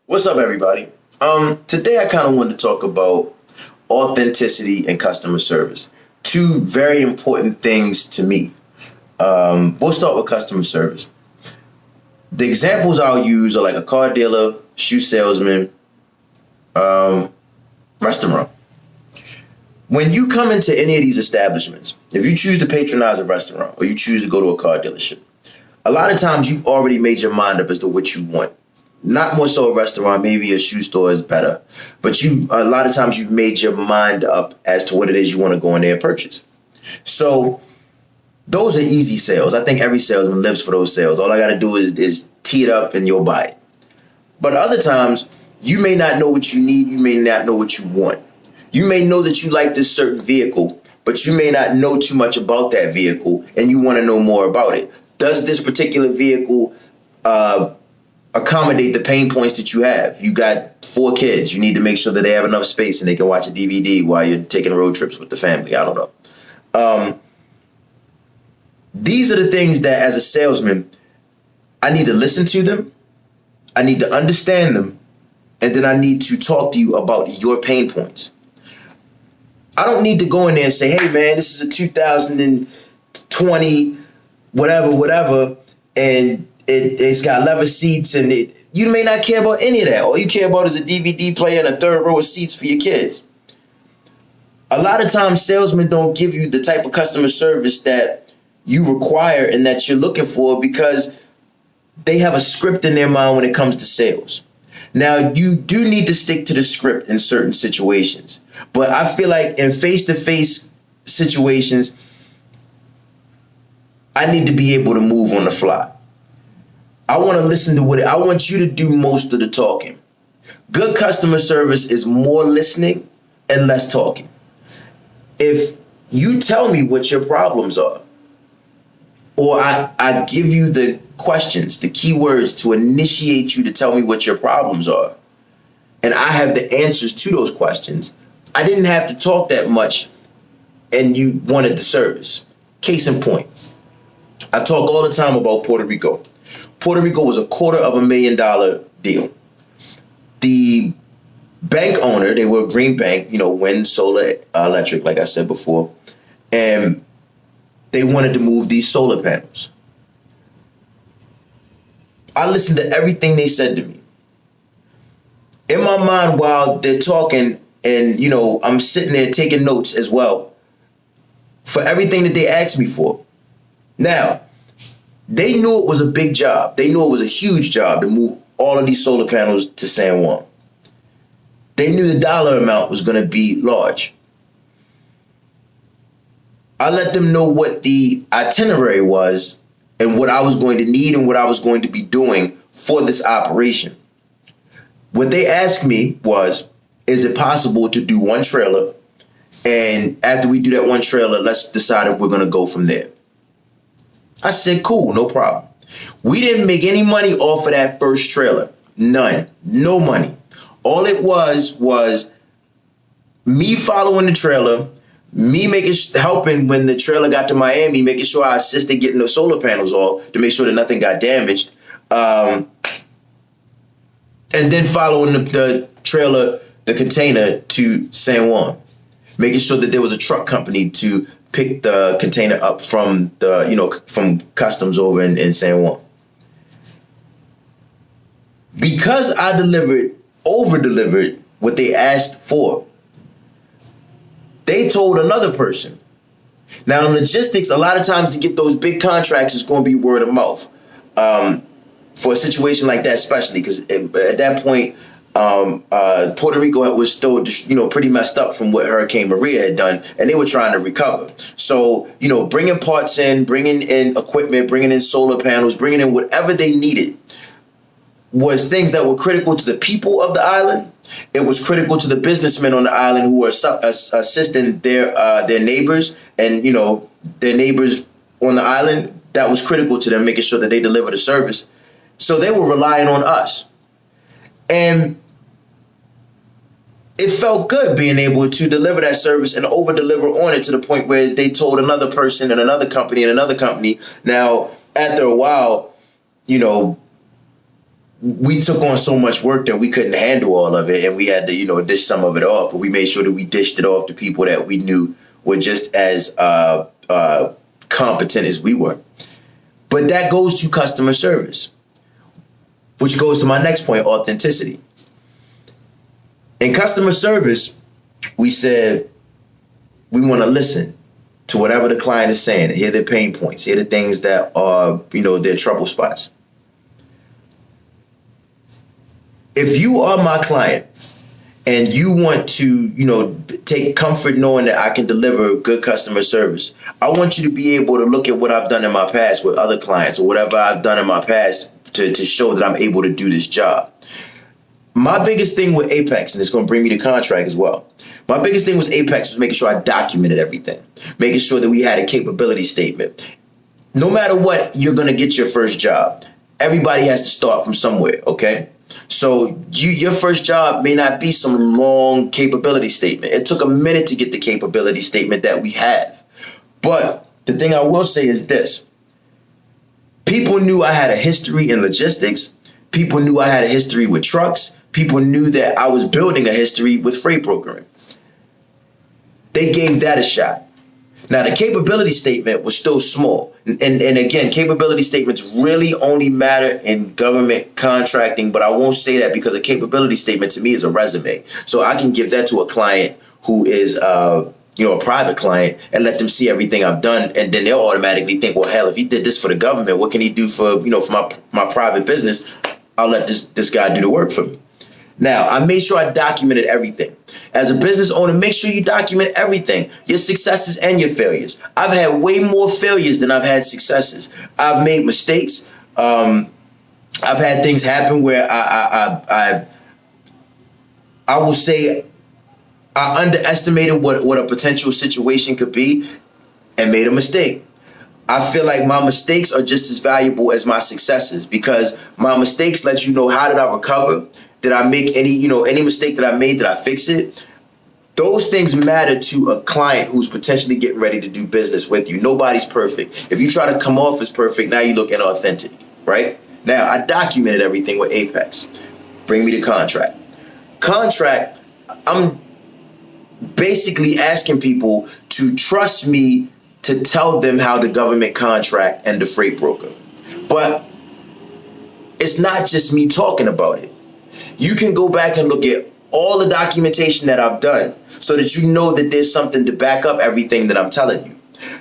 What's up, everybody? Today I kind of wanted to talk about authenticity and customer service. Two very important things to me. We'll start with customer service. The examples I'll use are like a car dealer, shoe salesman, restaurant. When you come into any of these establishments, if you choose to patronize a restaurant or you choose to go to a car dealership, a lot of times you've already made your mind up as to what you want. Not more so a restaurant, maybe a shoe store is better. But a lot of times you've made your mind up as to what it is you want to go in there and purchase. So those are easy sales. I think every salesman lives for those sales. All I got to do is tee it up and you'll buy it. But other times you may not know what you need. You may not know what you want. You may know that you like this certain vehicle, but you may not know too much about that vehicle and you want to know more about it. Does this particular vehicle accommodate the pain points that you have? You got 4 kids. You need to make sure that they have enough space and they can watch a DVD while you're taking road trips with the family. I don't know. These are the things that as a salesman, I need to listen to them. I need to understand them. And then I need to talk to you about your pain points. I don't need to go in there and say, hey, man, this is a 2020, whatever, and it's got leather seats, and you may not care about any of that. All you care about is a DVD player and a 3rd row of seats for your kids. A lot of times, salesmen don't give you the type of customer service that you require and that you're looking for because they have a script in their mind when it comes to sales. Now, you do need to stick to the script in certain situations, but I feel like in face-to-face situations, I need to be able to move on the fly. I want to listen to I want you to do most of the talking. Good customer service is more listening and less talking. If you tell me what your problems are, or I give you the questions, the keywords to initiate you to tell me what your problems are, and I have the answers to those questions, I didn't have to talk that much and you wanted the service. Case in point, I talk all the time about Puerto Rico. Puerto Rico was a $250,000 deal. The bank owner, they were a green bank, wind, solar, electric, like I said before, and they wanted to move these solar panels. I listened to everything they said to me. In my mind, while they're talking, and I'm sitting there taking notes as well for everything that they asked me for. Now, they knew it was a big job. They knew it was a huge job to move all of these solar panels to San Juan. They knew the dollar amount was going to be large. I let them know what the itinerary was and what I was going to need and what I was going to be doing for this operation. What they asked me was, is it possible to do one trailer? And after we do that one trailer, let's decide if we're going to go from there. I said, cool, no problem. We didn't make any money off of that first trailer. None. No money. All it was me following the trailer, me helping when the trailer got to Miami, making sure I assisted getting the solar panels off to make sure that nothing got damaged. And then following the trailer, the container to San Juan, making sure that there was a truck company to pick the container up from from customs over in San Juan. Because I over-delivered what they asked for, they told another person. Now, in logistics, a lot of times to get those big contracts, it's going to be word of mouth. For a situation like that, especially because at that point, Puerto Rico was still, pretty messed up from what Hurricane Maria had done, and they were trying to recover. So, bringing parts in, bringing in equipment, bringing in solar panels, bringing in whatever they needed was things that were critical to the people of the island. It was critical to the businessmen on the island who were assisting their neighbors and, their neighbors on the island. That was critical to them, making sure that they delivered a service. So they were relying on us. And it felt good being able to deliver that service and over-deliver on it to the point where they told another person and another company and another company. Now, after a while, we took on so much work that we couldn't handle all of it, and we had to, dish some of it off. But we made sure that we dished it off to people that we knew were just as competent as we were. But that goes to customer service, which goes to my next point, authenticity. In customer service, we said we want to listen to whatever the client is saying, hear their pain points, hear the things that are, their trouble spots. If you are my client and you want to, take comfort knowing that I can deliver good customer service, I want you to be able to look at what I've done in my past with other clients or whatever I've done in my past to show that I'm able to do this job. My biggest thing with Apex, and it's going to bring me to contract as well. My biggest thing with Apex was making sure I documented everything, making sure that we had a capability statement. No matter what, you're going to get your first job. Everybody has to start from somewhere, okay? So your first job may not be some long capability statement. It took a minute to get the capability statement that we have. But the thing I will say is this. People knew I had a history in logistics. People knew I had a history with trucks. People knew that I was building a history with freight brokering. They gave that a shot. Now, the capability statement was still small. And again, capability statements really only matter in government contracting, but I won't say that because a capability statement to me is a resume. So I can give that to a client who is a private client and let them see everything I've done. And then they'll automatically think, well, hell, if he did this for the government, what can he do for my private business? I'll let this guy do the work for me. Now, I made sure I documented everything. As a business owner, make sure you document everything, your successes and your failures. I've had way more failures than I've had successes. I've made mistakes. I've had things happen where I will say I underestimated what a potential situation could be and made a mistake. I feel like my mistakes are just as valuable as my successes because my mistakes let you know, how did I recover? Did I make any mistake that I made? Did I fix it? Those things matter to a client who's potentially getting ready to do business with you. Nobody's perfect. If you try to come off as perfect, now you look inauthentic, right? Now, I documented everything with Apex. Bring me the contract. Contract, I'm basically asking people to trust me to tell them how the government contract and the freight broker. But it's not just me talking about it. You can go back and look at all the documentation that I've done so that you know that there's something to back up everything that I'm telling you.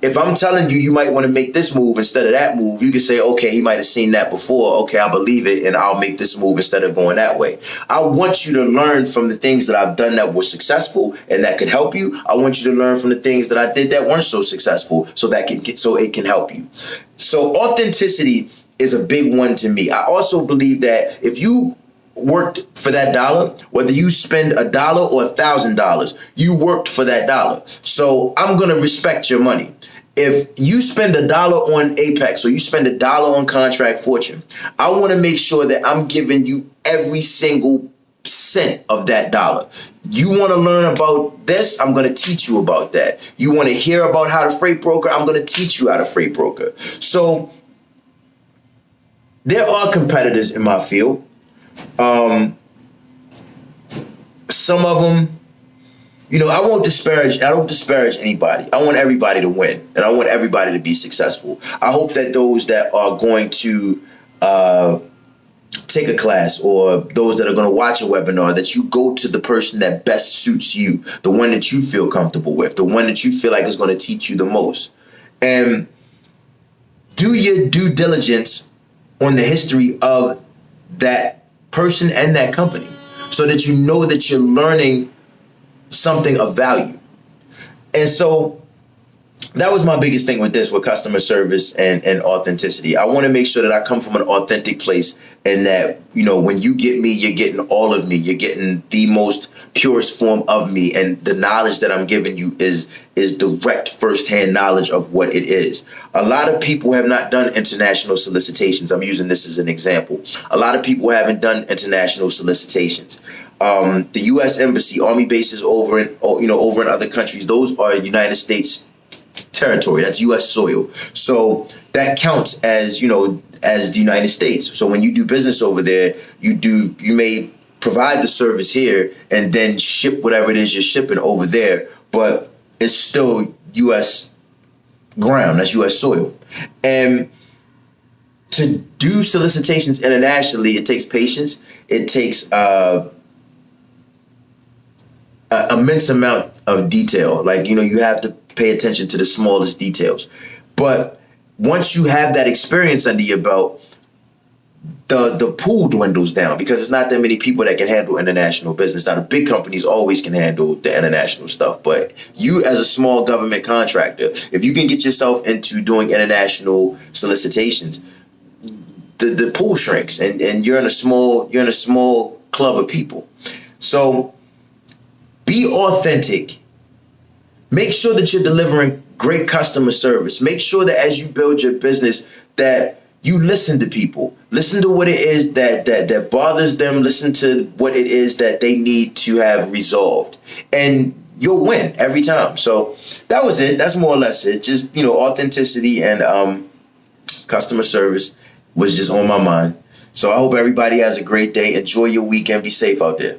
If I'm telling you, you might want to make this move instead of that move, you can say, okay, he might have seen that before. Okay, I believe it, and I'll make this move instead of going that way. I want you to learn from the things that I've done that were successful and that could help you. I want you to learn from the things that I did that weren't so successful so it can help you. So authenticity is a big one to me. I also believe that if you worked for that dollar, whether you spend $1 or $1,000, you worked for that dollar. So I'm going to respect your money. If you spend $1 on Apex or you spend $1 on Contract Fortune, I want to make sure that I'm giving you every single cent of that dollar. You want to learn about this? I'm going to teach you about that. You want to hear about how to freight broker? I'm going to teach you how to freight broker. So there are competitors in my field. Some of them, I don't disparage anybody. I want everybody to win, and I want everybody to be successful. I hope that those that are going to take a class or those that are going to watch a webinar, that you go to the person that best suits you, the one that you feel comfortable with, the one that you feel like is going to teach you the most. And do your due diligence on the history of that person and that company so that you know that you're learning something of value. And so that was my biggest thing with customer service and authenticity. I want to make sure that I come from an authentic place and that, when you get me, you're getting all of me. You're getting the most purest form of me. And the knowledge that I'm giving you is direct firsthand knowledge of what it is. A lot of people have not done international solicitations. I'm using this as an example. A lot of people haven't done international solicitations. The U.S. Embassy, Army bases over in other countries, those are United States territory. That's U.S. soil. So that counts as, as the United States. So when you do business over there, you may provide the service here and then ship whatever it is you're shipping over there, but it's still U.S. ground, that's U.S. soil. And to do solicitations internationally, it takes patience. It takes immense amount of detail. Like, you have to pay attention to the smallest details. But once you have that experience under your belt, the pool dwindles down because it's not that many people that can handle international business. Now, the big companies always can handle the international stuff, but you as a small government contractor, if you can get yourself into doing international solicitations, the pool shrinks and you're in a small club of people. So be authentic. Make sure that you're delivering great customer service. Make sure that as you build your business that you listen to people. Listen to what it is that bothers them. Listen to what it is that they need to have resolved. And you'll win every time. So that was it. That's more or less it. Just, authenticity and customer service was just on my mind. So I hope everybody has a great day. Enjoy your weekend. Be safe out there.